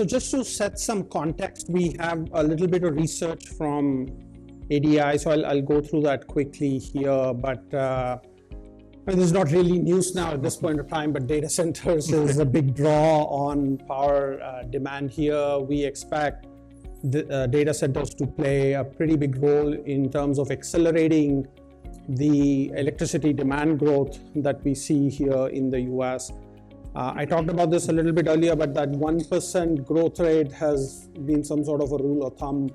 So just to set some context, we have a little bit of research from ADI, so I'll go through that quickly here, but this is not really news now at this point of time, but data centers is a big draw on power demand here. We expect the data centers to play a pretty big role in terms of accelerating the electricity demand growth that we see here in the US. I talked about this a little bit earlier, but that 1% growth rate has been some sort of a rule of thumb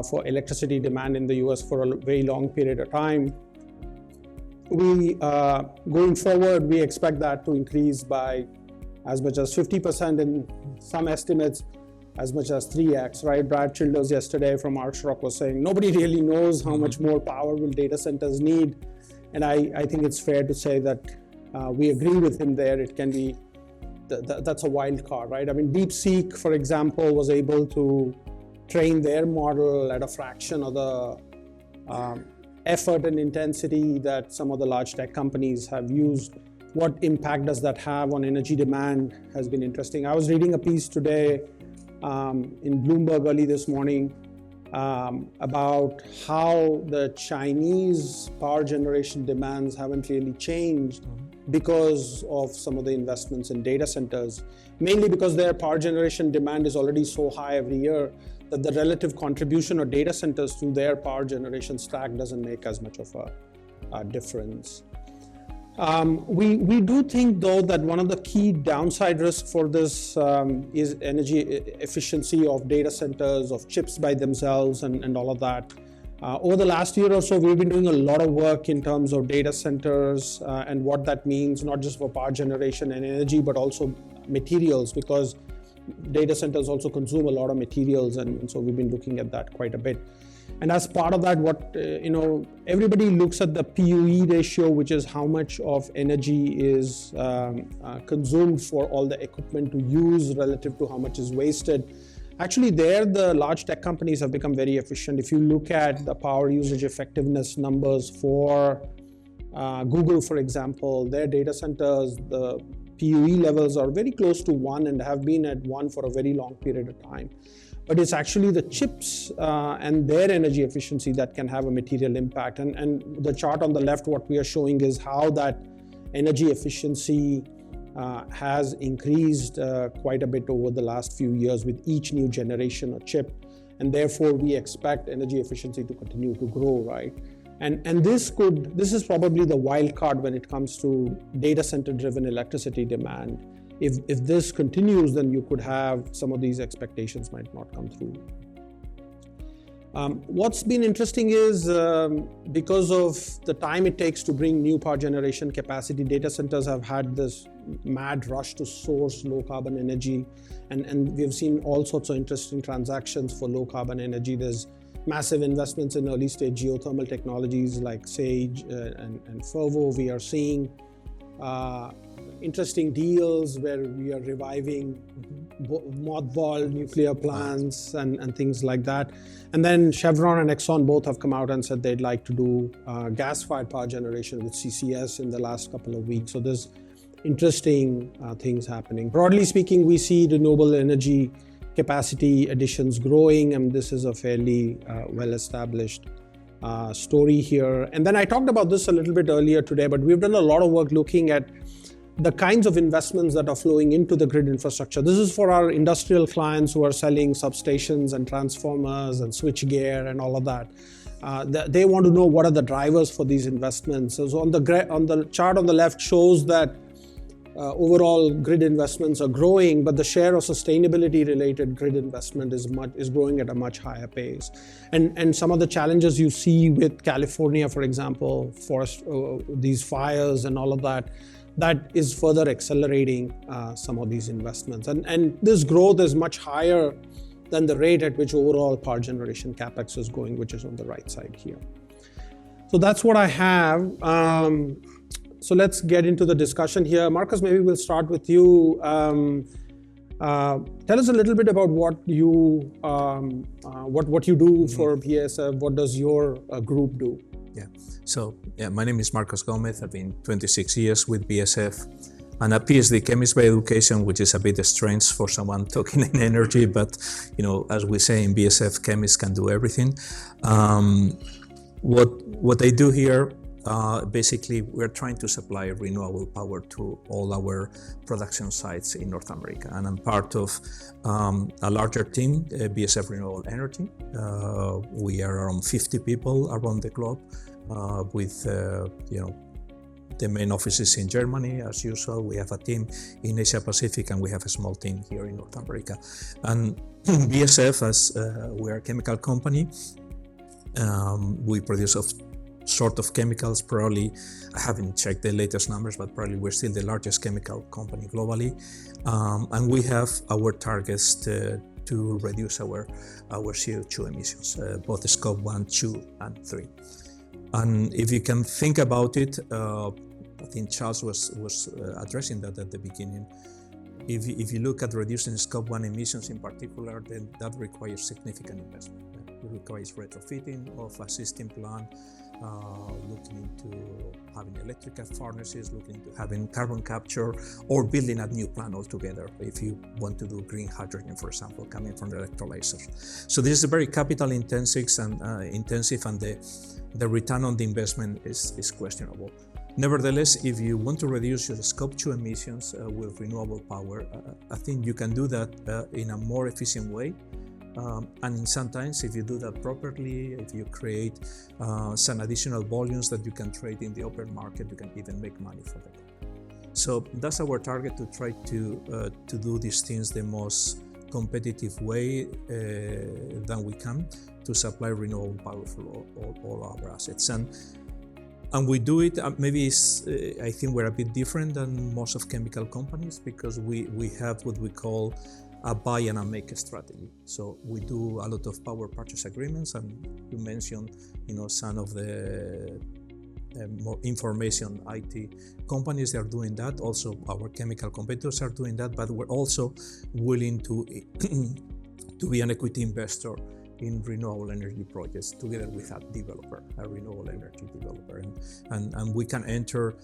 for electricity demand in the US for a very long period of time. Going forward, we expect that to increase by as much as 50%, in some estimates as much as 3x, right? Brad Childers yesterday from Archrock was saying nobody really knows how much more power will data centers need. And I think it's fair to say that we agree with him there. It can be, that's a wild card, right? I mean, DeepSeek, for example, was able to train their model at a fraction of the effort and intensity that some of the large tech companies have used. What impact does that have on energy demand has been interesting. I was reading a piece today in Bloomberg early this morning about how the Chinese power generation demands haven't really changed because of some of the investments in data centers, mainly because their power generation demand is already so high every year that the relative contribution of data centers to their power generation stack doesn't make as much of a difference. We do think, though, that one of the key downside risks for this is energy efficiency of data centers, of chips by themselves, and all of that. Over the last year or so, we've been doing a lot of work in terms of data centers and what that means, not just for power generation and energy, but also materials, because data centers also consume a lot of materials, and so we've been looking at that quite a bit. And as part of that, everybody looks at the PUE ratio, which is how much of energy is consumed for all the equipment to use relative to how much is wasted. Actually, there, the large tech companies have become very efficient. If you look at the power usage effectiveness numbers for Google, for example, their data centers, the PUE levels are very close to 1 and have been at 1 for a very long period of time. But it's actually the chips and their energy efficiency that can have a material impact. And the chart on the left, what we are showing is how that energy efficiency has increased quite a bit over the last few years with each new generation of chip. And therefore, we expect energy efficiency to continue to grow, right? And this is probably the wild card when it comes to data center driven electricity demand. If this continues, then you could have some of these expectations might not come through. What's been interesting is because of the time it takes to bring new power generation capacity, data centers have had this mad rush to source low carbon energy. And we've seen all sorts of interesting transactions for low carbon energy. There's massive investments in early stage geothermal technologies like Sage and Fervo. We are seeing interesting deals where we are reviving mothballed nuclear plants and things like that. And then Chevron and Exxon both have come out and said they'd like to do gas-fired power generation with CCS in the last couple of weeks. So there's interesting things happening. Broadly speaking, we see renewable energy capacity additions growing, and this is a fairly well-established story here. And then I talked about this a little bit earlier today, but we've done a lot of work looking at the kinds of investments that are flowing into the grid infrastructure. This is for our industrial clients who are selling substations and transformers and switchgear and all of that. They want to know what are the drivers for these investments. So on the chart on the left shows that overall grid investments are growing, but the share of sustainability related grid investment is growing at a much higher pace. And some of the challenges you see with California, for example, forest, these fires and all of that is further accelerating some of these investments. And this growth is much higher than the rate at which overall power generation capex is going, which is on the right side here. So that's what I have. So let's get into the discussion here. Marcus, maybe we'll start with you. Tell us a little bit about what you do for BASF. What does your group do? My name is Marcos Gomez. I've been 26 years with BASF. and a PhD chemist by education, which is a bit strange for someone talking in energy, but as we say in BASF, chemists can do everything. What I do here, basically, we're trying to supply renewable power to all our production sites in North America, and I'm part of a larger team, BASF Renewable Energy. We are around 50 people around the globe, with the main offices in Germany, as usual. We have a team in Asia Pacific, and we have a small team here in North America. And BASF, as we're a chemical company, we produce sort of chemicals. Probably, I haven't checked the latest numbers, but probably we're still the largest chemical company globally. And we have our targets to reduce our CO2 emissions, both scope 1, 2, and 3. And if you can think about it, I think Charles was addressing that at the beginning. If you look at reducing scope 1 emissions in particular, then that requires significant investment. It requires retrofitting of a system plant, looking into having electrical furnaces, looking into having carbon capture, or building a new plant altogether if you want to do green hydrogen, for example, coming from the electrolyzers. So this is very capital intensive, and the return on the investment is questionable. Nevertheless, if you want to reduce your scope 2 emissions with renewable power, I think you can do that in a more efficient way. And sometimes, if you do that properly, if you create some additional volumes that you can trade in the open market, you can even make money for that. So that's our target, to try to do these things the most competitive way than we can, to supply renewable power for all our assets. And we do it, maybe I think we're a bit different than most of chemical companies, because we have what we call a buy and a make strategy. So we do a lot of power purchase agreements, and you mentioned, some of the more information IT companies, they are doing that. Also, our chemical competitors are doing that, but we're also willing to be an equity investor in renewable energy projects together with a developer, a renewable energy developer. And we can enter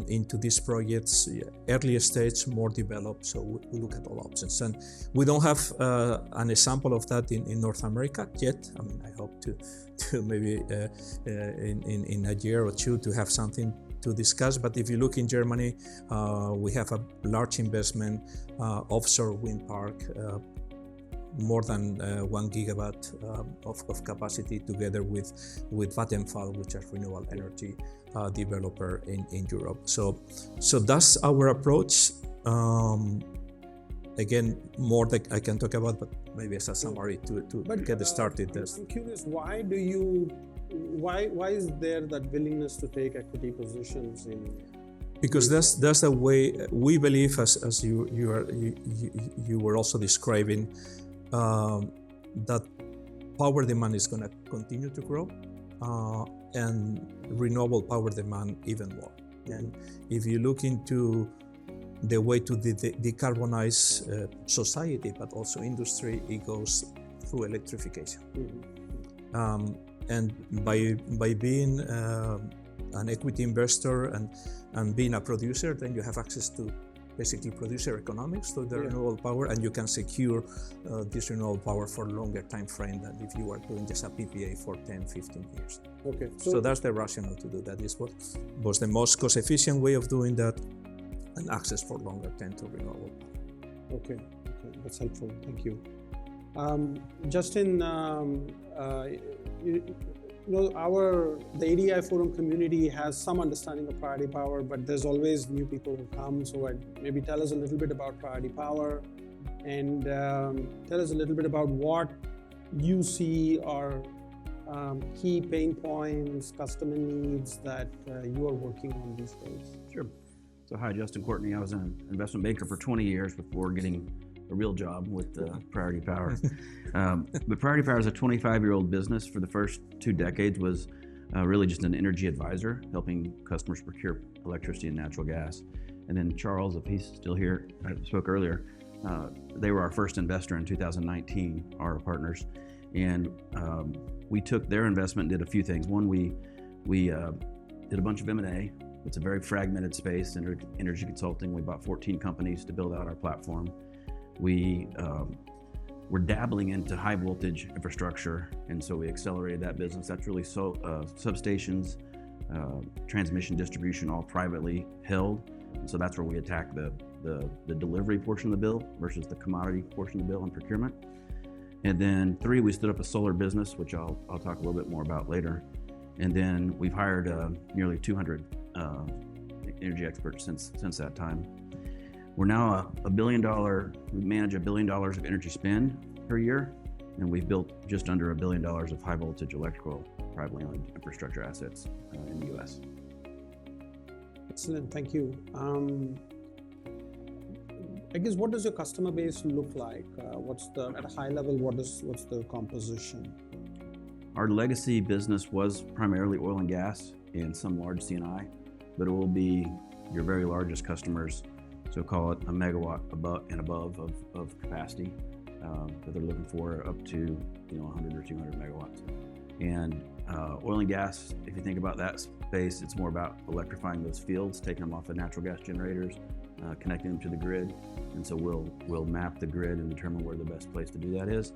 into these projects earlier stage, more developed, so we look at all options. And we don't have an example of that in North America yet. I mean, I hope to maybe in a year or two to have something to discuss. But if you look in Germany, we have a large investment, offshore wind park, more than 1 gigawatt of capacity, together with Vattenfall, which is renewable energy developer in Europe. So that's our approach. Again, more that I can talk about, but maybe as a summary to get started. I'm curious, why is there that willingness to take equity positions in? Because that's the way we believe, as you were also describing. That power demand is going to continue to grow, and renewable power demand even more. And if you look into the way to decarbonize society, but also industry, it goes through electrification. Mm-hmm. And by being an equity investor and being a producer, then you have access to basically producer economics to the renewable power, and you can secure this renewable power for a longer time frame than if you are doing just a PPA for 10, 15 years. Okay. So that's the rationale to do that. Is what was the most cost-efficient way of doing that, and access for longer term to renewable power. Okay, that's helpful. Thank you. Justin, the ADI Forum community has some understanding of Priority Power, but there's always new people who come. So maybe tell us a little bit about Priority Power, and tell us a little bit about what you see are key pain points, customer needs that you are working on these days. Sure. So hi, Justin Courtney. I was an investment banker for 20 years before getting a real job with Priority Power. But Priority Power is a 25-year-old business. For the first 2 decades was really just an energy advisor, helping customers procure electricity and natural gas. And then Charles, if he's still here, I spoke earlier, they were our first investor in 2019, our partners. And we took their investment and did a few things. One, we did a bunch of M&A It's a very fragmented space in energy consulting. We bought 14 companies to build out our platform. We're dabbling into high voltage infrastructure, and so we accelerated that business. That's really substations, transmission distribution, all privately held. And so that's where we attack the delivery portion of the bill versus the commodity portion of the bill and procurement. And then 3, we stood up a solar business, which I'll talk a little bit more about later. And then we've hired nearly 200 energy experts since that time. We're now $1 billion. We manage $1 billion of energy spend per year, and we've built just under $1 billion of high voltage electrical privately owned infrastructure assets in the U.S. Excellent, thank you. I guess, what does your customer base look like? At a high level, what's the composition? Our legacy business was primarily oil and gas and some large C&I, but it will be your very largest customers. So call it a megawatt above of capacity that they're looking for, up to 100 or 200 megawatts. And oil and gas, if you think about that space, it's more about electrifying those fields, taking them off the natural gas generators, connecting them to the grid. And so we'll map the grid and determine where the best place to do that is.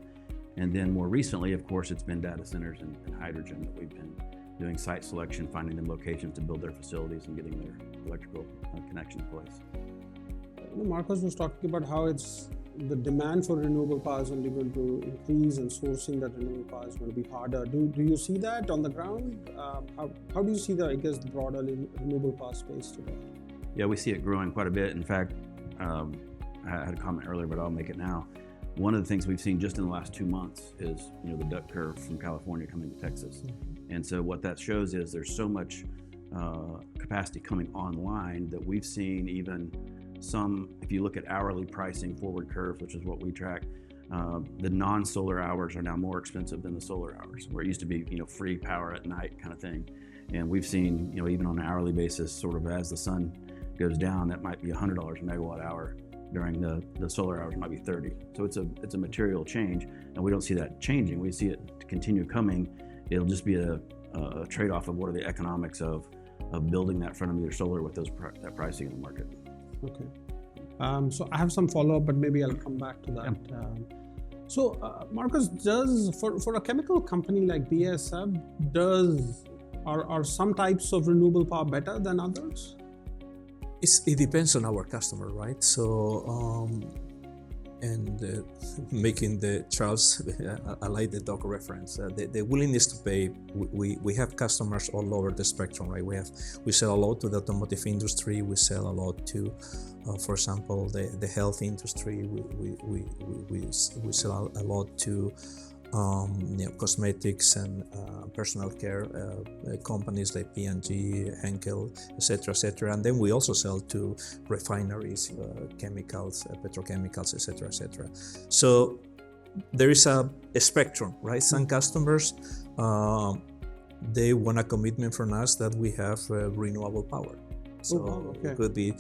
And then more recently, of course, it's been data centers and hydrogen that we've been doing site selection, finding them locations to build their facilities and getting their electrical connection in place. Marcos was talking about how the demand for renewable power is only going to increase, and sourcing that renewable power is going to be harder. Do you see that on the ground? How do you see the broader renewable power space today? Yeah, we see it growing quite a bit. In fact, I had a comment earlier, but I'll make it now. One of the things we've seen just in the last 2 months is the duck curve from California coming to Texas. Mm-hmm. And so what that shows is there's so much capacity coming online that we've seen even some, if you look at hourly pricing forward curves, which is what we track, the non-solar hours are now more expensive than the solar hours, where it used to be free power at night kind of thing. And we've seen even on an hourly basis, sort of as the sun goes down, that might be $100 a megawatt hour. During the solar hours might be 30. So it's a material change, and we don't see that changing. We see it continue coming. It'll just be a trade-off of what are the economics of building that front-of-meter solar with that pricing in the market. Okay. So I have some follow-up, but maybe I'll come back to that. Yeah. So Marcos, for a chemical company like BASF, are some types of renewable power better than others? It depends on our customer, right? So, making the Charles, I like the dog reference. The willingness to pay. We have customers all over the spectrum, right? We sell a lot to the automotive industry. We sell a lot to, for example, the health industry. We sell a lot to cosmetics and personal care companies like P&G, Henkel, etc. And then we also sell to refineries, chemicals, petrochemicals, etc. So there is a spectrum, right? Some customers, they want a commitment from us that we have renewable power. So it could be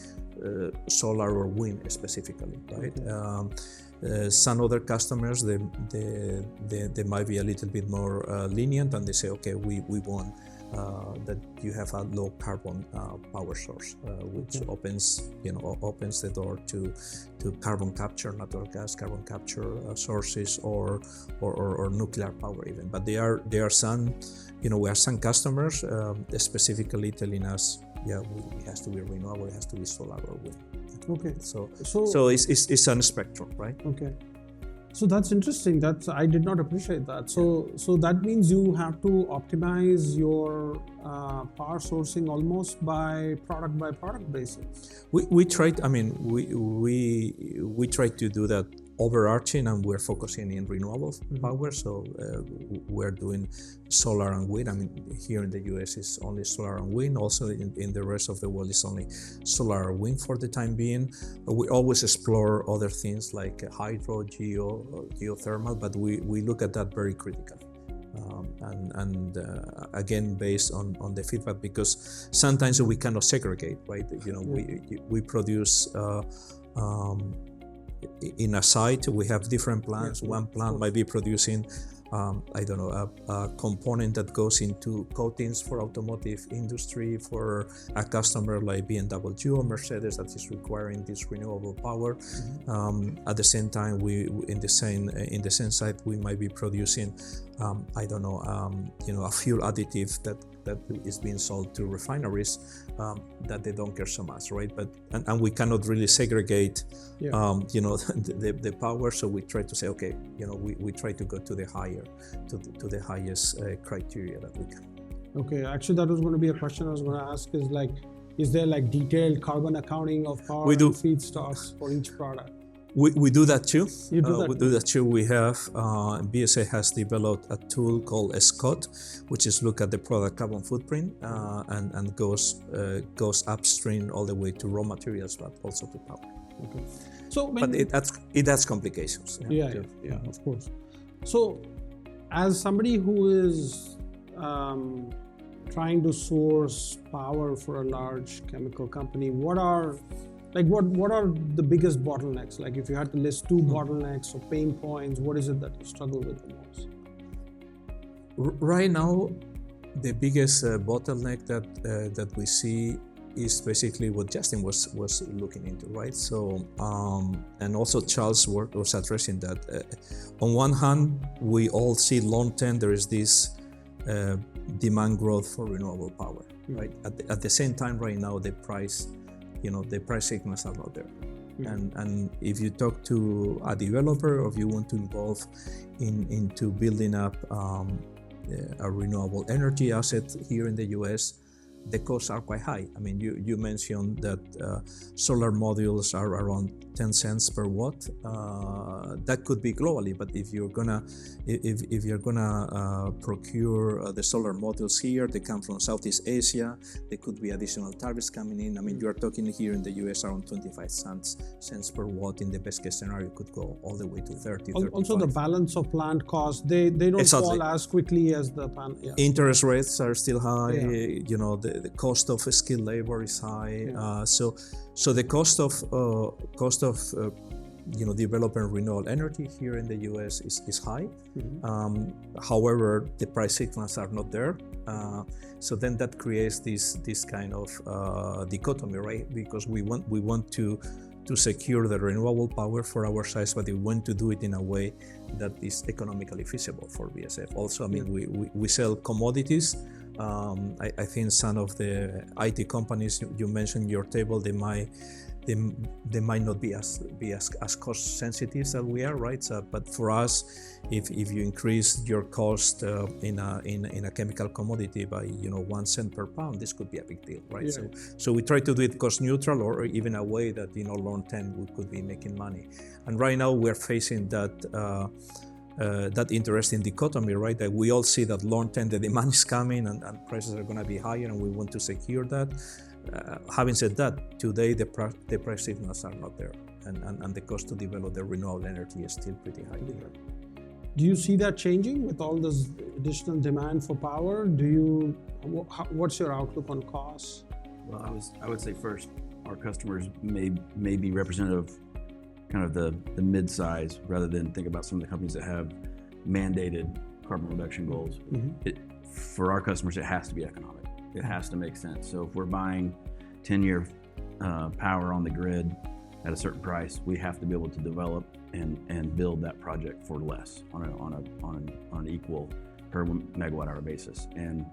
solar or wind specifically, right? Some other customers, they might be a little bit more lenient, and they say, okay, we want that you have a low carbon power source, which opens the door to carbon capture, natural gas carbon capture sources, or nuclear power even. But there are some, we have some customers specifically telling us, it has to be renewable, it has to be solar or wind. Okay. So it's on a spectrum, right? Okay. So that's interesting. I did not appreciate that. So that means you have to optimize your power sourcing almost by product basis. We tried. I mean, we try to do that overarching, and we're focusing in renewable power. So we're doing solar and wind. I mean, here in the US it's only solar and wind. Also in the rest of the world it's only solar and wind for the time being. We always explore other things like hydro, geothermal, but we look at that very critically. And again, based on the feedback, because sometimes we cannot segregate, right? We produce in a site, we have different plants. One plant might be producing I don't know, a component that goes into coatings for automotive industry for a customer like BMW or Mercedes that is requiring this renewable power. At the same time, we in the same site we might be producing, I don't know, a fuel additive that is being sold to refineries that they don't care so much, right? But and we cannot really segregate, the power. So we try to say, okay, we try to go to the highest criteria that we can. Okay, actually, that was going to be a question I was going to ask. Is there like detailed carbon accounting of power and feedstocks for each product? We do that too. You do that? We do that too. We have BASF has developed a tool called SCOT, which is look at the product carbon footprint and goes upstream all the way to raw materials, but also to power. Okay. But it adds complications. Yeah, of course. So, as somebody who is trying to source power for a large chemical company, what are the biggest bottlenecks? Like, if you had to list two bottlenecks or pain points, what is it that you struggle with the most? Right now, the biggest bottleneck that we see is basically what Justin was looking into, right? So, and also Charles was addressing that. On one hand, we all see long term there is this demand growth for renewable power, right? At the same time, right now, the price signals are not there. And if you talk to a developer or if you want to involve into building up a renewable energy asset here in the US, the costs are quite high. I mean, you mentioned that solar modules are around 10 cents per watt. That could be globally, but if you're gonna procure the solar modules here, they come from Southeast Asia. There could be additional tariffs coming in. I mean, you are talking here in the US around 25 cents per watt. In the best case scenario, it could go all the way to 30. Also, the balance of plant costs, they don't fall as quickly as the pan. Yeah. Interest rates are still high. The cost of skilled labor is high. So the cost of developing renewable energy here in the US is high. However, the price signals are not there. So then that creates this kind of dichotomy, right? Because we want to secure the renewable power for our sites, but we want to do it in a way that is economically feasible for BASF. Also, I mean, we sell commodities. I think some of the IT companies you mentioned in your table, they might not be as cost sensitive as we are, right? So, but for us, if you increase your cost in a chemical commodity by 1 cent per pound, this could be a big deal, right? Yeah. So we try to do it cost neutral, or even a way that long term we could be making money. And right now we're facing that interesting dichotomy, right? That we all see that long term the demand is coming and prices are going to be higher, and we want to secure that. Having said that, today the price signals are not there, and the cost to develop the renewable energy is still pretty high here. Do you see that changing with all this additional demand for power? What's your outlook on costs? Well, I would say first, our customers may be representative of kind of the mid-size, rather than think about some of the companies that have mandated carbon reduction goals. For our customers, it has to be economic. It has to make sense. So if we're buying 10-year power on the grid at a certain price, we have to be able to develop and build that project for less on an equal per megawatt hour basis. And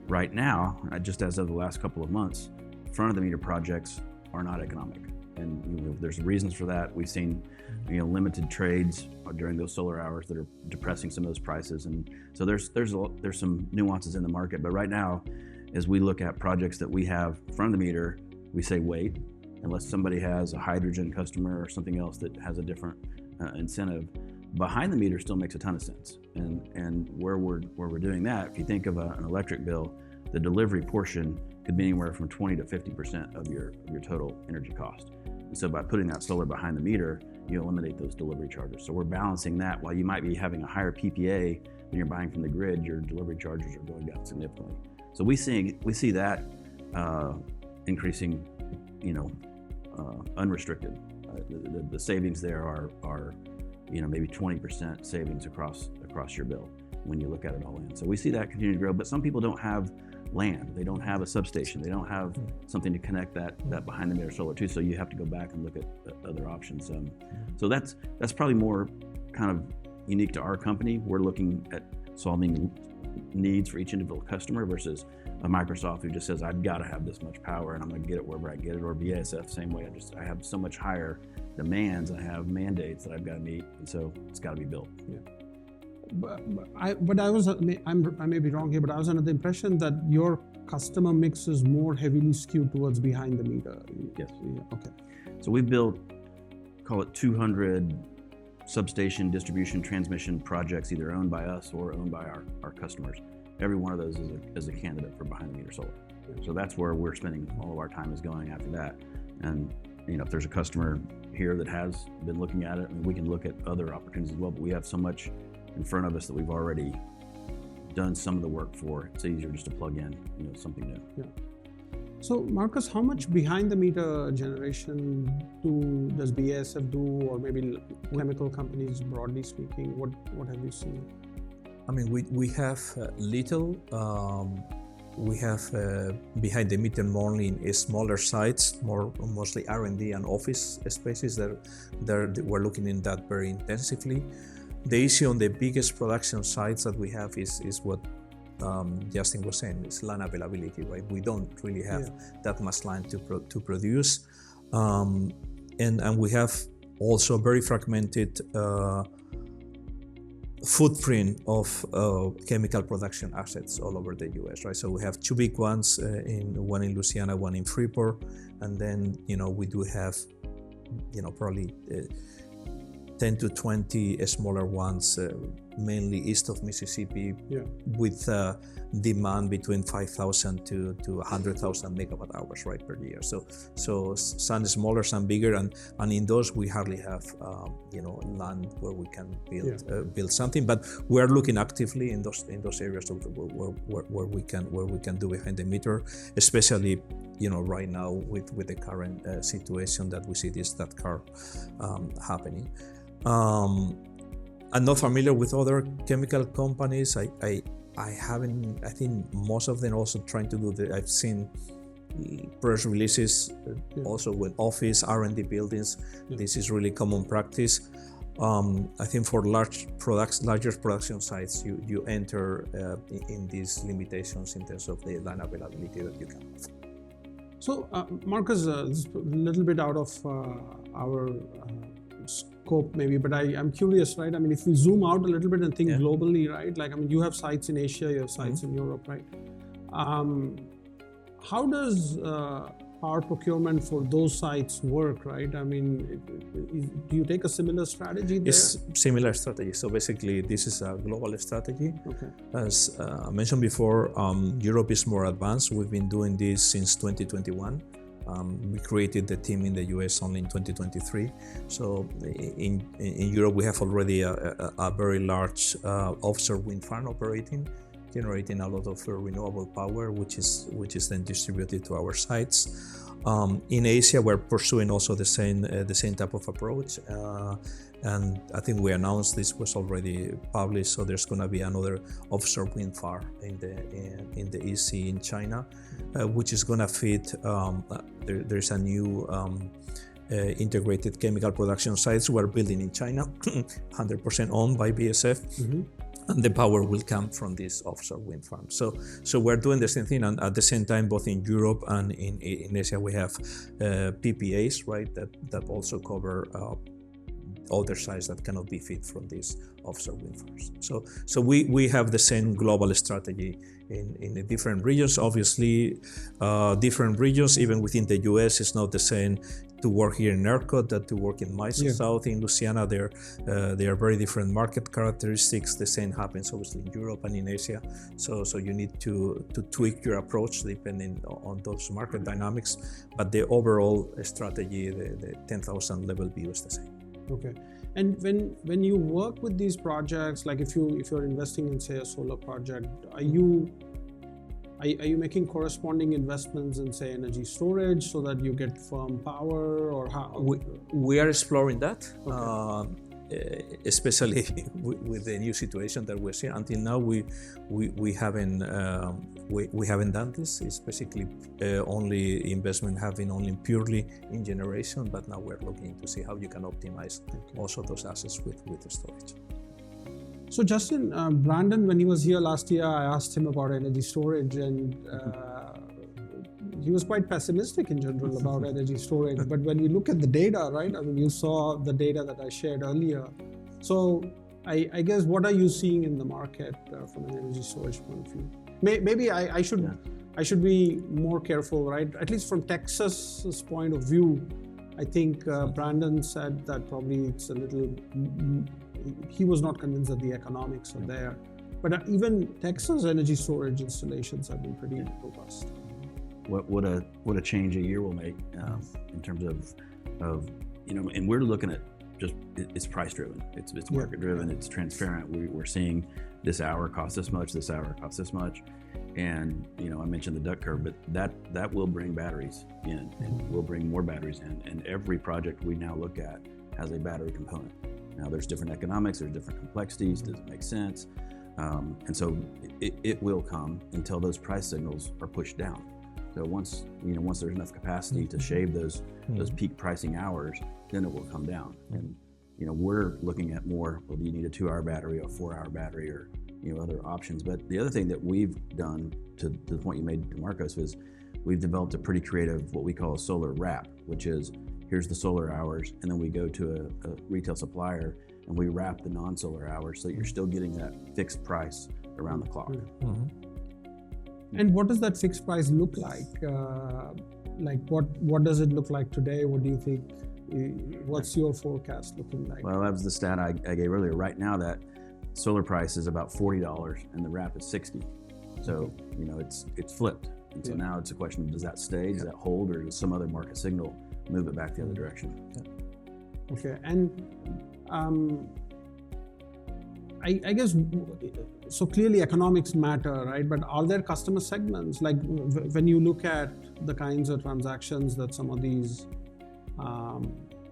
right now, just as of the last couple of months, front of the meter projects are not economic. And there's reasons for that. We've seen limited trades during those solar hours that are depressing some of those prices. And so there's some nuances in the market. But right now, as we look at projects that we have front of the meter, we say wait, unless somebody has a hydrogen customer or something else that has a different incentive. Behind the meter still makes a ton of sense. And where we're doing that, if you think of an electric bill, the delivery portion could be anywhere from 20 to 50% of your total energy cost. And so by putting that solar behind the meter, you eliminate those delivery charges. So we're balancing that. While you might be having a higher PPA when you're buying from the grid, your delivery charges are going down significantly. So we see that increasing, unrestricted. The savings there are maybe 20% savings across your bill. when you look at it all in. So we see that continue to grow, but some people don't have land. They don't have a substation. They don't have something to connect that behind the meter solar too. So you have to go back and look at other options. So that's probably more kind of unique to our company. We're looking at solving needs for each individual customer versus a Microsoft who just says, I've got to have this much power and I'm going to get it wherever I get it, or BASF, same way. I have so much higher demands and I have mandates that I've got to meet, and so it's got to be built. Yeah. I may be wrong here, but I was under the impression that your customer mix is more heavily skewed towards behind the meter. Yes. Yeah. Okay. So we've built, call it 200 substation distribution transmission projects, either owned by us or owned by our customers. Every one of those is a candidate for behind the meter solar. So that's where we're spending all of our time, is going after that. And if there's a customer here that has been looking at it, and we can look at other opportunities as well, but we have so much in front of us that we've already done some of the work for. It's easier just to plug in something new. Yeah. So Marcus, how much behind the meter generation does BASF do, or maybe chemical companies broadly speaking? What have you seen? I mean, we have little. We have behind the meter only in smaller sites, mostly R&D and office spaces. We're looking in that very intensively. The issue on the biggest production sites that we have is what Justin was saying, is land availability, right? We don't really have that much land to produce, and we have also very fragmented footprint of chemical production assets all over the US, right? So we have two big ones, one in Louisiana, one in Freeport, and then we do have probably 10 to 20 smaller ones, mainly east of Mississippi, with demand between 5,000 to 100,000 megawatt hours, right, per year. So some smaller, some bigger, and in those we hardly have land where we can build something. But we are looking actively in those areas where we can do behind the meter, especially right now with the current situation that we see that car happening. I'm not familiar with other chemical companies. I haven't. I think most of them also trying to do I've seen press releases also with office R&D buildings. This is really common practice. I think for larger production sites, you enter in these limitations in terms of the land availability that you can have. So, Marcus, this is a little bit out of our scope maybe, but I'm curious, right? I mean, if we zoom out a little bit and think globally, right? Like, I mean, you have sites in Asia, you have sites in Europe, right? How does power procurement for those sites work, right? I mean, do you take a similar strategy there? It's similar strategy. So basically, this is a global strategy. Okay. As I mentioned before, Europe is more advanced. We've been doing this since 2021. We created the team in the US only in 2023. So in Europe, we have already a very large offshore wind farm operating, generating a lot of renewable power, which is then distributed to our sites. In Asia, we're pursuing also the same type of approach, and I think we announced this was already published. So there's going to be another offshore wind farm in the EC in China, which is going to fit. There's a new integrated chemical production sites we're building in China, 100% owned by BASF. Mm-hmm. And the power will come from this offshore wind farm. So we're doing the same thing, and at the same time, both in Europe and in Asia, we have PPAs, right? That also cover other sites that cannot be fit from these offshore wind farms. So we have the same global strategy in the different regions. Obviously, different regions, even within the US, it's not the same to work here in ERCOT that to work in MISO South in Louisiana. They are very different market characteristics. The same happens obviously in Europe and in Asia. So you need to tweak your approach depending on those market dynamics. But the overall strategy, the 10,000 level view is the same. Okay. And when you work with these projects, like if you're investing in, say, a solar project, are you making corresponding investments in, say, energy storage so that you get firm power, or how? We are exploring that. Okay. especially with the new situation that we're seeing. Until now, we haven't done this. It's basically only investment having only purely in generation, but now we're looking to see how you can optimize also those assets with the storage. So Justin, Brandon, when he was here last year, I asked him about energy storage, and he was quite pessimistic in general about energy storage. But when we look at the data, right? I mean, you saw the data that I shared earlier. So I guess, what are you seeing in the market from an energy storage point of view? Maybe I should be more careful, right? At least from Texas's point of view, I think Brandon said that probably it's a little. He was not convinced that the economics are there. But even Texas energy storage installations have been pretty robust. What a change a year will make in terms of and we're looking at just it's price driven, it's market driven, it's transparent. We're seeing this hour costs this much, this hour costs this much, and I mentioned the duck curve, but that will bring batteries in, and will bring more batteries in, and every project we now look at has a battery component. Now there's different economics, there's different complexities. Does it make sense? And so it will come until those price signals are pushed down. So once there's enough capacity to shave those peak pricing hours, then it will come down. And we're looking at more. Well, do you need a 2-hour battery, or a 4-hour battery, or other options? But the other thing that we've done, to the point you made, Marcos, is we've developed a pretty creative, what we call a solar wrap, which is here's the solar hours, and then we go to a retail supplier and we wrap the non-solar hours so that you're still getting that fixed price around the clock. And what does that fixed price look like? What does it look like today? What do you think? What's your forecast looking like? Well, that was the stat I gave earlier. Right now, that solar price is about $40 and the wrap is $60. So, it's flipped. And so now it's a question of, does that stay? Does that hold? Or does some other market signal move it back the other direction? Okay. And I guess, so clearly economics matter, right? But are there customer segments, like when you look at the kinds of transactions that some of these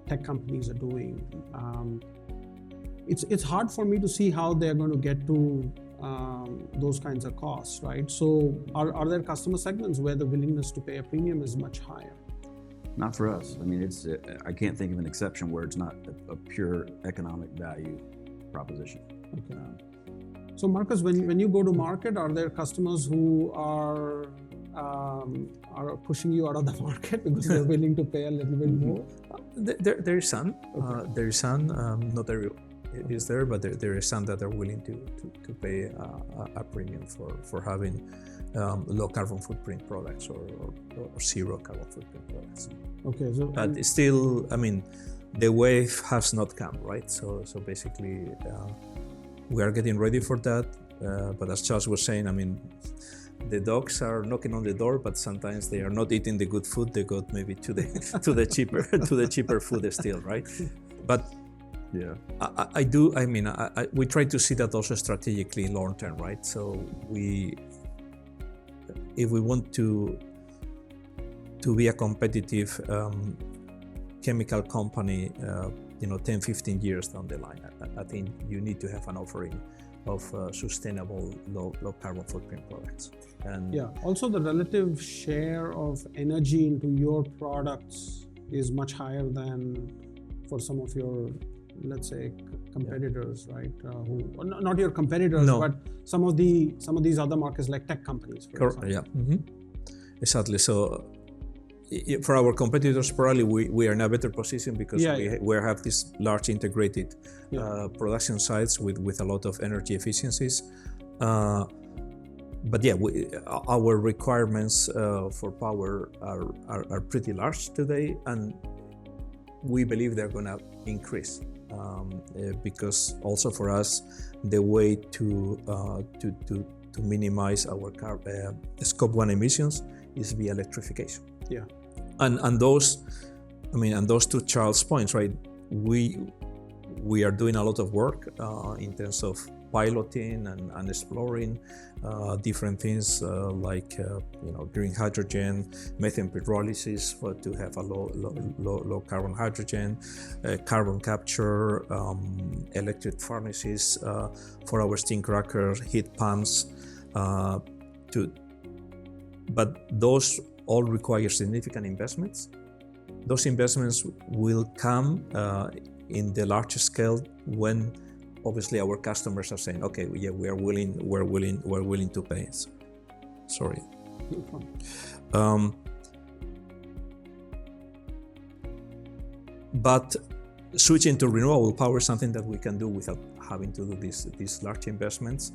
tech companies are doing, it's hard for me to see how they're going to get to those kinds of costs, right? So are there customer segments where the willingness to pay a premium is much higher? Not for us. I mean, I can't think of an exception where it's not a pure economic value proposition. Okay. So Marcos, when you go to market, are there customers who are pushing you out of the market because they're willing to pay a little bit more? There is some. Okay. There is some. Not every is there, but there is some that are willing to pay a premium for having low carbon footprint products or zero carbon footprint products. Okay. So, but still, I mean, the wave has not come, right? So basically, we are getting ready for that. But as Charles was saying, I mean, the dogs are knocking on the door, but sometimes they are not eating the good food. They go maybe to the cheaper food still, right? But yeah, we try to see that also strategically long term, right? So if we want to be a competitive chemical company, 10, 15 years down the line, I think you need to have an offering of sustainable low carbon footprint products. And also the relative share of energy into your products is much higher than for some of your, let's say, competitors, right? Who not your competitors, but some of these other markets like tech companies, for example. Yeah, exactly. So for our competitors, probably we are in a better position because we have these large integrated production sites with a lot of energy efficiencies. But our requirements for power are pretty large today, and we believe they're going to increase because also for us, the way to minimize our Scope 1 emissions is via electrification. Yeah. And those to Charles' points, right? We are doing a lot of work in terms of piloting and exploring different things like green hydrogen, methane pyrolysis to have a low carbon hydrogen, carbon capture, electric furnaces for our steam cracker, heat pumps. But those all require significant investments. Those investments will come in the larger scale when obviously our customers are saying, okay, yeah, we're willing to pay. Sorry. But switching to renewable power is something that we can do without having to do these large investments,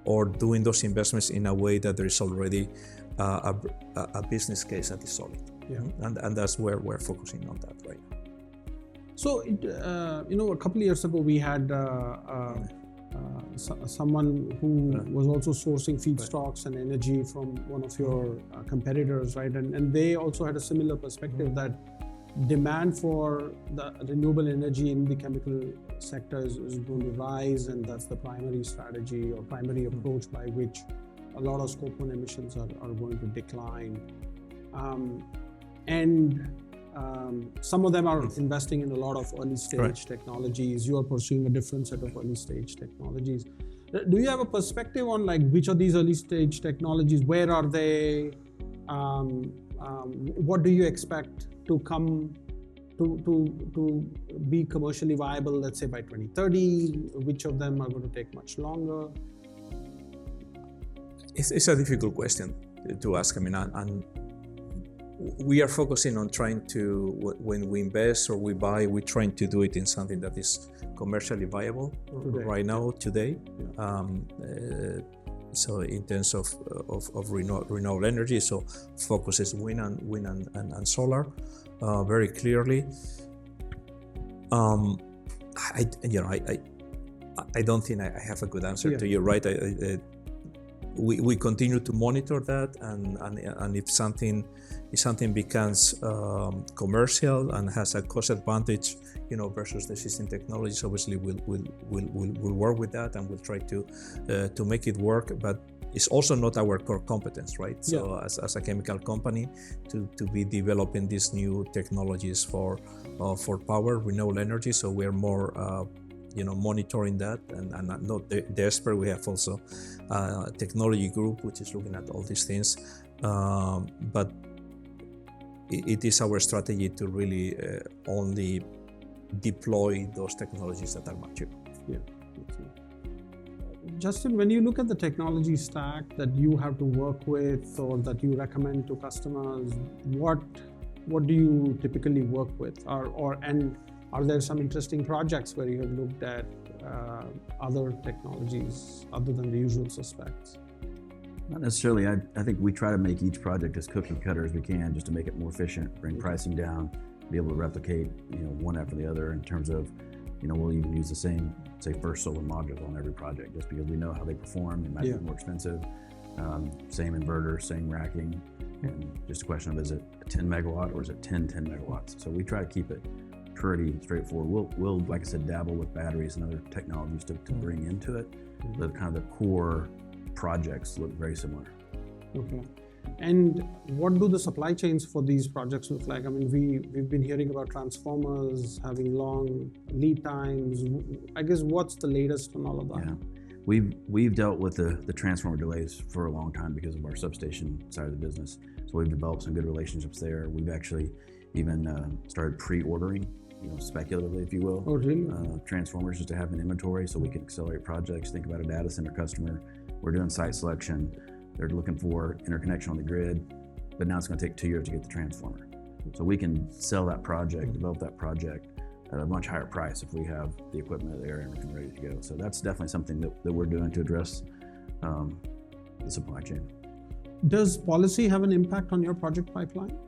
or doing those investments in a way that there is already a business case that is solid. Yeah. And that's where we're focusing on that right now. So, a couple of years ago, we had someone who was also sourcing feedstocks and energy from one of your competitors, right? And they also had a similar perspective that demand for the renewable energy in the chemical sector is going to rise, and that's the primary strategy or primary approach by which a lot of Scope 1 emissions are going to decline. Some of them are investing in a lot of early stage technologies. You are pursuing a different set of early stage technologies. Do you have a perspective on which of these early stage technologies, where are they? What do you expect to come to be commercially viable, let's say by 2030? Which of them are going to take much longer? It's a difficult question to ask. I mean, and we are focusing on trying to, when we invest or we buy, we're trying to do it in something that is commercially viable today. Yeah. So in terms of renewable energy, so focus is wind and solar, very clearly. I don't think I have a good answer to you, right? We continue to monitor that, and if something becomes commercial and has a cost advantage, versus the existing technologies, obviously we'll work with that and we'll try to make it work. But it's also not our core competence, right? So as a chemical company, to be developing these new technologies for power, renewable energy. So we're more monitoring that, and not the expert. We have also a technology group which is looking at all these things, but it is our strategy to really only deploy those technologies that are mature. Yeah. Justin, when you look at the technology stack that you have to work with or that you recommend to customers, what do you typically work with, and are there some interesting projects where you have looked at other technologies other than the usual suspects? Not necessarily. I think we try to make each project as cookie cutter as we can, just to make it more efficient, bring pricing down, be able to replicate, one after the other in terms of, we'll even use the same, say, first solar module on every project, just because we know how they perform. They might be more expensive. Same inverter, same racking, and just a question of, is it a 10 megawatt or is it 10 megawatts? So we try to keep it pretty straightforward. We'll, like I said, dabble with batteries and other technologies to bring into it. But kind of the core projects look very similar. Okay. And what do the supply chains for these projects look like? I mean, we've been hearing about transformers having long lead times. I guess what's the latest on all of that? Yeah. We've dealt with the transformer delays for a long time because of our substation side of the business. So we've developed some good relationships there. We've actually even started pre-ordering, speculatively, if you will. Oh, really? Transformers just to have an inventory so we can accelerate projects. Think about a data center customer. We're doing site selection. They're looking for interconnection on the grid, but now it's going to take 2 years to get the transformer. So we can sell that project, develop that project at a much higher price if we have the equipment there and everything ready to go. So that's definitely something that we're doing to address the supply chain. Does policy have an impact on your project pipeline?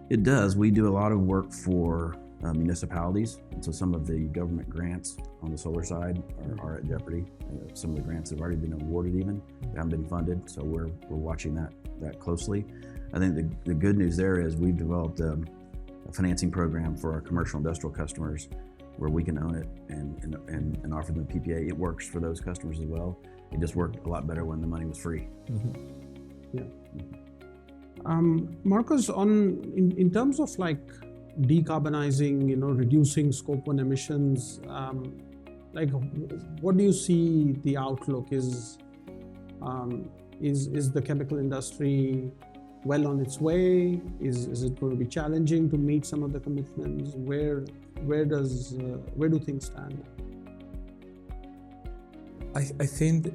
It does. We do a lot of work for municipalities, and so some of the government grants on the solar side are at jeopardy. Some of the grants have already been awarded, even they haven't been funded. So we're watching that closely. I think the good news there is we've developed a financing program for our commercial industrial customers where we can own it and offer them PPA. It works for those customers as well. It just worked a lot better when the money was free. Yeah. Marcus, in terms of like decarbonizing, reducing Scope 1 emissions, like what do you see the outlook is? Is the chemical industry well on its way? Is it going to be challenging to meet some of the commitments? Where do things stand? I think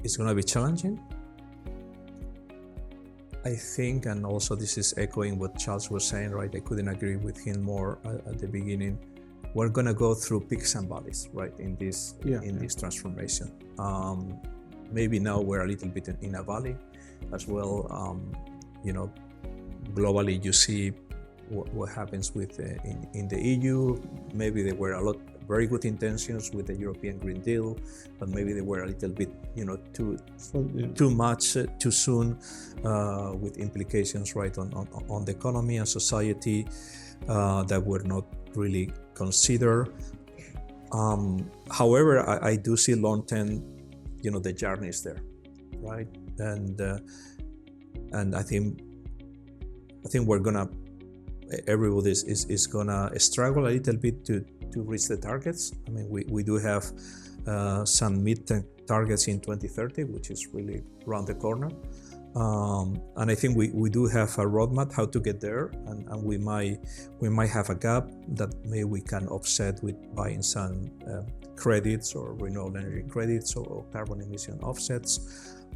it's going to be challenging. I think, and also this is echoing what Charles was saying, right? I couldn't agree with him more at the beginning. We're going to go through peaks and valleys, right, in this transformation. Maybe now we're a little bit in a valley as well. Globally, you see what happens with in the EU. Maybe there were a lot very good intentions with the European Green Deal, but maybe they were a little bit, too much too soon, with implications right on the economy and society that were not really considered. However, I do see long term, the journey is there, right? And I think we're gonna, everybody is gonna struggle a little bit to reach the targets. I mean, we do have some mid-term targets in 2030, which is really around the corner. And I think we do have a roadmap how to get there, and we might have a gap that maybe we can offset with buying some credits or renewable energy credits or carbon emission offsets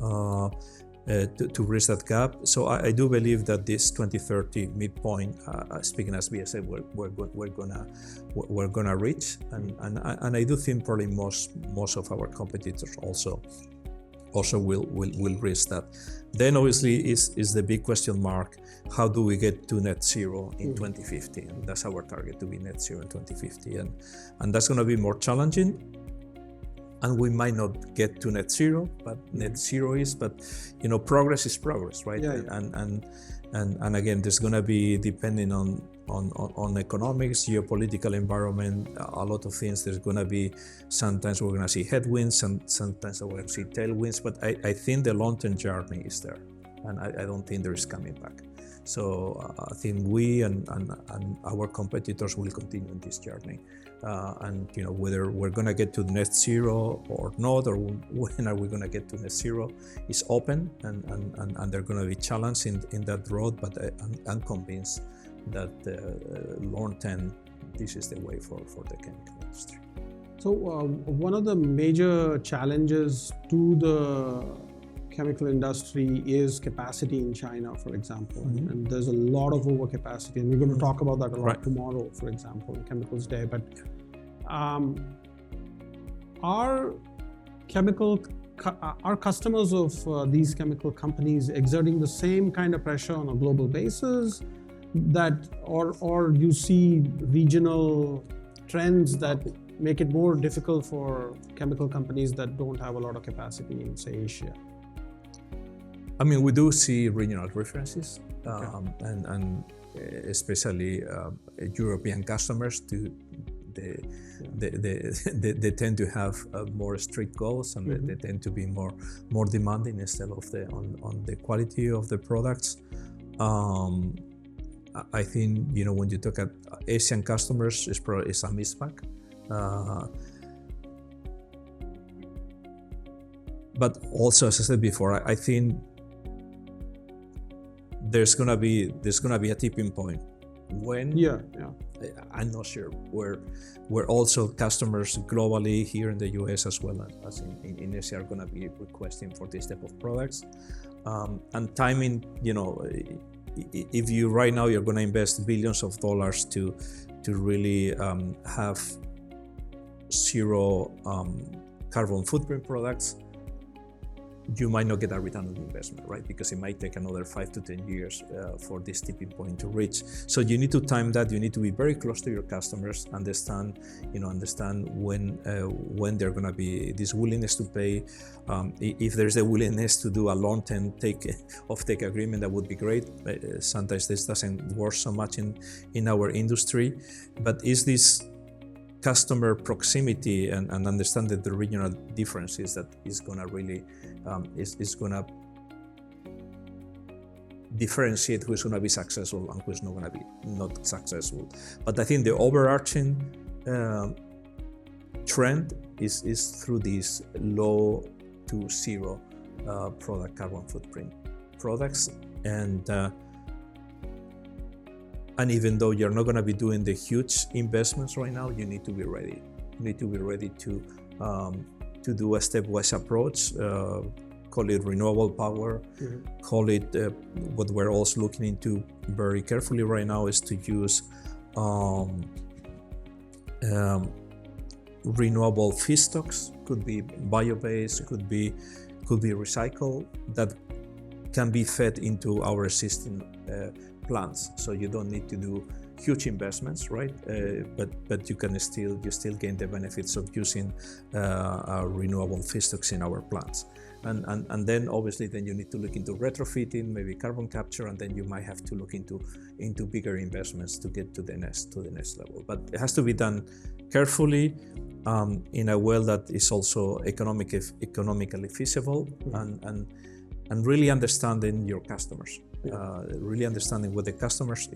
to reach that gap. So I do believe that this 2030 midpoint, speaking as BASF, we're gonna reach, and I do think probably most of our competitors also will reach that. Then obviously is the big question mark: how do we get to net zero in 2050? And that's our target, to be net zero in 2050, and that's going to be more challenging. And we might not get to net zero, but net zero is, progress is progress, right? Yeah. And again, there's going to be, depending on economics, geopolitical environment, a lot of things. There's going to be, sometimes we're going to see headwinds, and sometimes we're going to see tailwinds. But I think the long-term journey is there, and I don't think there is coming back. So I think we and our competitors will continue in this journey. And whether we're going to get to net zero or not, or when are we going to get to net zero, is open, and they're going to be challenged in that road. But I'm convinced that long term, this is the way for the chemical industry. So one of the major challenges to the chemical industry is capacity in China, for example. And there's a lot of overcapacity, and we're going to talk about that a lot tomorrow, for example, in Chemicals Day. But are customers of these chemical companies exerting the same kind of pressure on a global basis, or you see regional trends that make it more difficult for chemical companies that don't have a lot of capacity in, say, Asia? I mean, we do see regional references, and especially European customers. They tend to have more strict goals, and they tend to be more demanding instead of on the quality of the products. I think when you talk at Asian customers, it's a mismatch. But also, as I said before, I think there's gonna be a tipping point when I'm not sure where also customers globally here in the US as well as in Asia are gonna be requesting for this type of products, and timing. If you right now you're gonna invest billions of dollars to really have zero carbon footprint products, you might not get a return on investment, right? Because it might take another 5 to 10 years for this tipping point to reach. So you need to time that. You need to be very close to your customers, understand when they're going to be this willingness to pay. If there's a willingness to do a long-term off-take agreement, that would be great. Sometimes this doesn't work so much in our industry, but is this customer proximity and understand that the regional differences that is going to really is going to differentiate who's going to be successful and who's not going to be not successful. But I think the overarching trend is through these low to zero product carbon footprint products, and even though you're not going to be doing the huge investments right now, you need to be ready. You need to be ready to do a stepwise approach. Call it renewable power. Mm-hmm. Call it what we're also looking into very carefully right now is to use renewable feedstocks. Could be bio-based. Could be recycled. That can be fed into our existing plants, so you don't need to do huge investments, right? But you can still gain the benefits of using renewable feedstocks in our plants, and then obviously then you need to look into retrofitting, maybe carbon capture, and then you might have to look into bigger investments to get to the next level. But it has to be done carefully, in a way that is also economically feasible, and really understanding your customers. Really understanding what the customers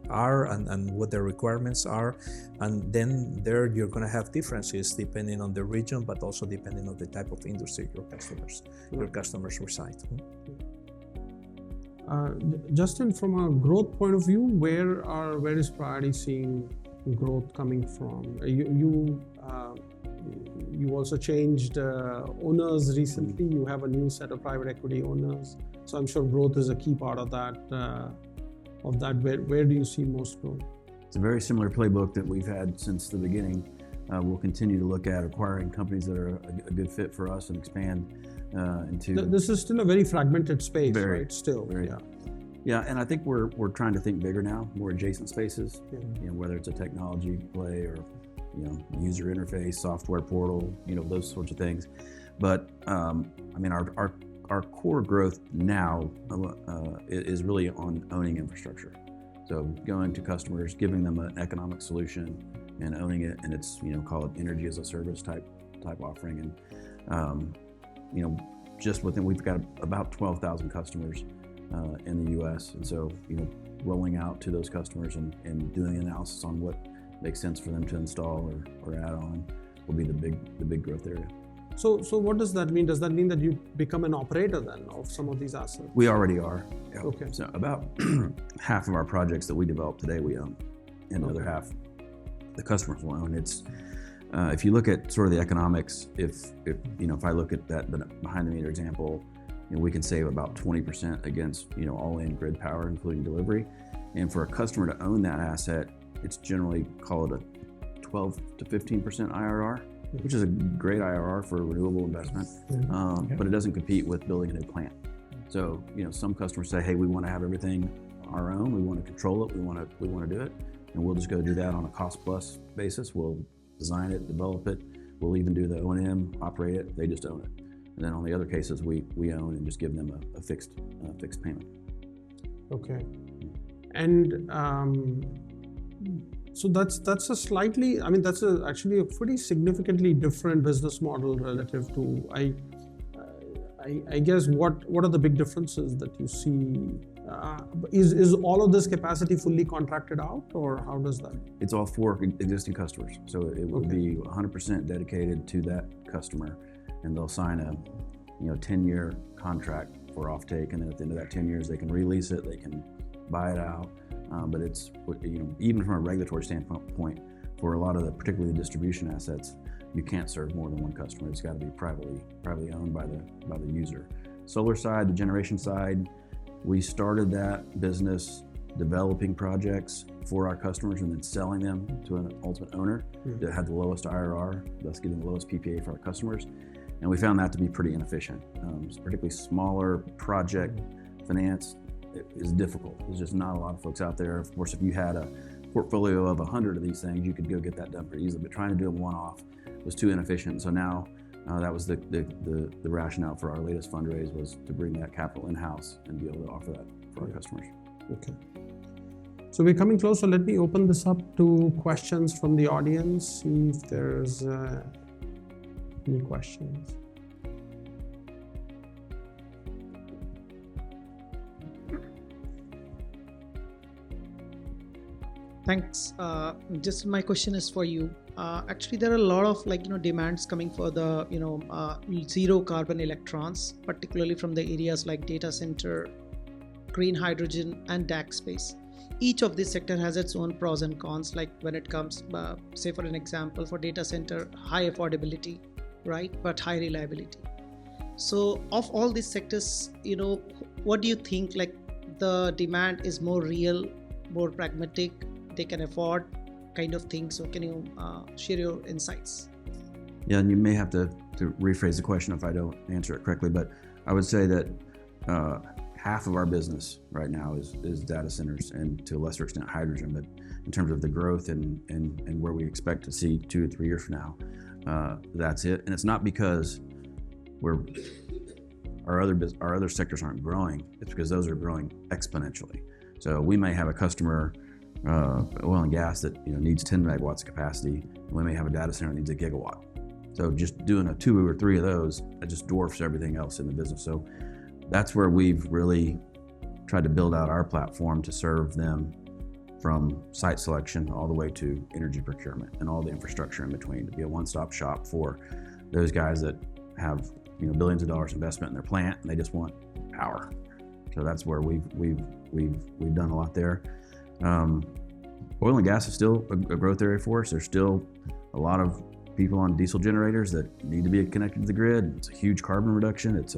are and what their requirements are, and then there you're going to have differences depending on the region, but also depending on the type of industry your customers reside. Justin, from a growth point of view, where is Priority seeing growth coming from? You also changed owners recently. You have a new set of private equity owners. So I'm sure growth is a key part of that. Where do you see most growth? It's a very similar playbook that we've had since the beginning. We'll continue to look at acquiring companies that are a good fit for us and expand into. This is still a very fragmented space, right? Still, yeah. And I think we're trying to think bigger now, more adjacent spaces. Yeah. Whether it's a technology play or user interface, software portal, those sorts of things. But our core growth now is really on owning infrastructure. So going to customers, giving them an economic solution and owning it, and it's call it energy as a service type offering. And just within, we've got about 12,000 customers in the U.S. And so rolling out to those customers and doing analysis on what makes sense for them to install or add on will be the big growth area. So what does that mean? Does that mean that you become an operator then of some of these assets? We already are. Yeah. Okay. So about half of our projects that we develop today we own, and the other half the customers will own. It's if you look at sort of the economics, if I look at that behind the meter example, we can save about 20% against all-in grid power, including delivery. And for a customer to own that asset, it's generally call it a 12 to 15% IRR. Which is a great IRR for a renewable investment, but it doesn't compete with building a new plant. So, some customers say, hey, we want to have everything our own, we want to control it, we want to do it, and we'll just go do that on a cost plus basis. We'll design it, develop it, we'll even do the O&M, operate it, they just own it. And then on the other cases, we own and just give them a fixed payment. Okay. And so that's actually a pretty significantly different business model relative to, I guess, what are the big differences that you see? Is all of this capacity fully contracted out, or how does that? It's all for existing customers. So it would be 100% dedicated to that customer, and they'll sign a 10-year contract for offtake, and then at the end of that 10 years, they can release it, they can buy it out. But it's, even from a regulatory standpoint, for a lot of particularly the distribution assets, you can't serve more than one customer. It's got to be privately owned by the user. Solar side, the generation side, we started that business developing projects for our customers and then selling them to an ultimate owner that had the lowest IRR, thus getting the lowest PPA for our customers. And we found that to be pretty inefficient. Particularly smaller project finance is difficult. There's just not a lot of folks out there. Of course, if you had a portfolio of 100 of these things, you could go get that done pretty easily, but trying to do them one-off was too inefficient. So now that was the rationale for our latest fundraise, was to bring that capital in-house and be able to offer that for our customers. Okay. So we're coming close, so let me open this up to questions from the audience, see if there's any questions. Thanks. Just my question is for you. Actually, there are a lot of demands coming for the zero carbon electrons, particularly from the areas like data center, green hydrogen, and DAC space. Each of these sector has its own pros and cons. Like when it comes, say for an example, for data center, high affordability, right, but high reliability. So of all these sectors, what do you think? Like the demand is more real, more pragmatic, they can afford kind of thing. So can you share your insights? Yeah, and you may have to rephrase the question if I don't answer it correctly, but I would say that half of our business right now is data centers, and to a lesser extent hydrogen. But in terms of the growth and where we expect to see 2 to 3 years from now, that's it. And it's not because our other sectors aren't growing. It's because those are growing exponentially. So we may have a customer, oil and gas, that needs 10 megawatts of capacity, and we may have a data center that needs a gigawatt. So just doing 2 or 3 of those, it just dwarfs everything else in the business. So that's where we've really tried to build out our platform to serve them from site selection all the way to energy procurement and all the infrastructure in between, to be a one-stop shop for those guys that have billions of dollars investment in their plant and they just want power. So that's where we've done a lot there. Oil and gas is still a growth area for us. There's still a lot of people on diesel generators that need to be connected to the grid. It's a huge carbon reduction. It's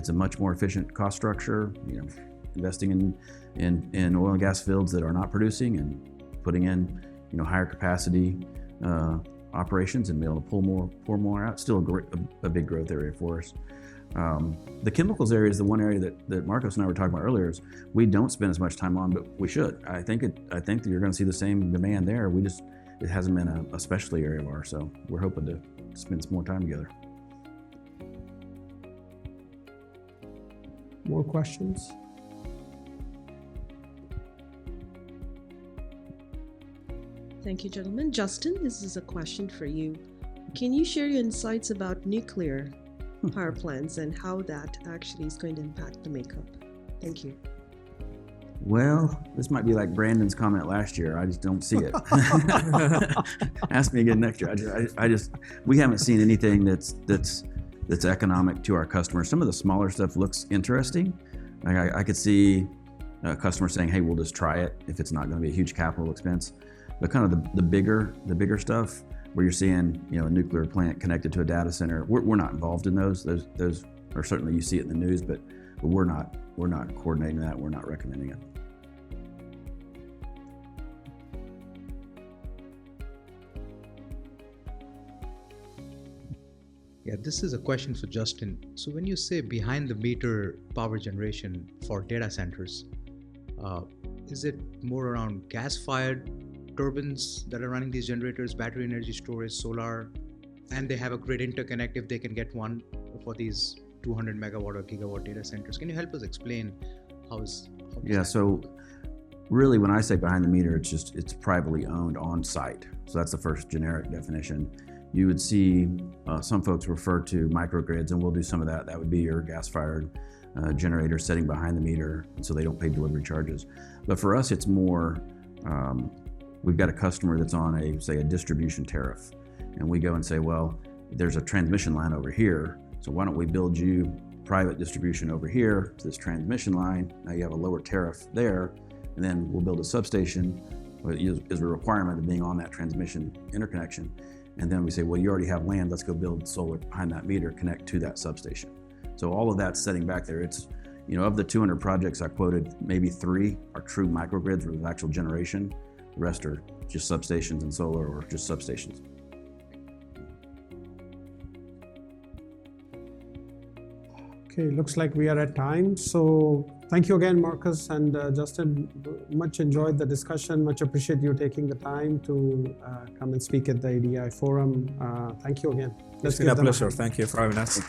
a much more efficient cost structure. Investing in oil and gas fields that are not producing and putting in higher capacity operations and be able to pour more out. Still a big growth area for us. The chemicals area is the one area that Marcos and I were talking about earlier. Is we don't spend as much time on, but we should. I think that you're going to see the same demand there. It hasn't been a specialty area of ours, so we're hoping to spend some more time together. More questions? Thank you, gentlemen. Justin, this is a question for you. Can you share your insights about nuclear power plants and how that actually is going to impact the makeup? Thank you. Well, this might be like Brandon's comment last year. I just don't see it. Ask me again next year. We haven't seen anything that's economic to our customers. Some of the smaller stuff looks interesting. I could see a customer saying, "Hey, we'll just try it if it's not going to be a huge capital expense." But kind of the bigger stuff, where you're seeing a nuclear plant connected to a data center, we're not involved in those. Those are certainly, you see it in the news, but we're not coordinating that. We're not recommending it. Yeah, this is a question for Justin. So when you say behind the meter power generation for data centers, is it more around gas-fired turbines that are running these generators, battery energy storage, solar, and they have a grid interconnect if they can get one for these 200 megawatt or gigawatt data centers? Can you help us explain how Yeah, so really when I say behind the meter, it's privately owned on site. So that's the first generic definition. You would see some folks refer to microgrids, and we'll do some of that. That would be your gas-fired generator sitting behind the meter, and so they don't pay delivery charges. But for us, it's more, we've got a customer that's on a distribution tariff, and we go and say, well, there's a transmission line over here, so why don't we build you private distribution over here to this transmission line? Now you have a lower tariff there, and then we'll build a substation, which is a requirement of being on that transmission interconnection. And then we say, well, you already have land, let's go build solar behind that meter, connect to that substation. So all of that's setting back there. It's, of the 200 projects I quoted, maybe 3 are true microgrids with actual generation. The rest are just substations and solar, or just substations. Okay, looks like we are at time. So thank you again, Marcus and Justin. Much enjoyed the discussion. Much appreciate you taking the time to come and speak at the ADI forum. Thank you again. It's been a pleasure. Thank you for having us.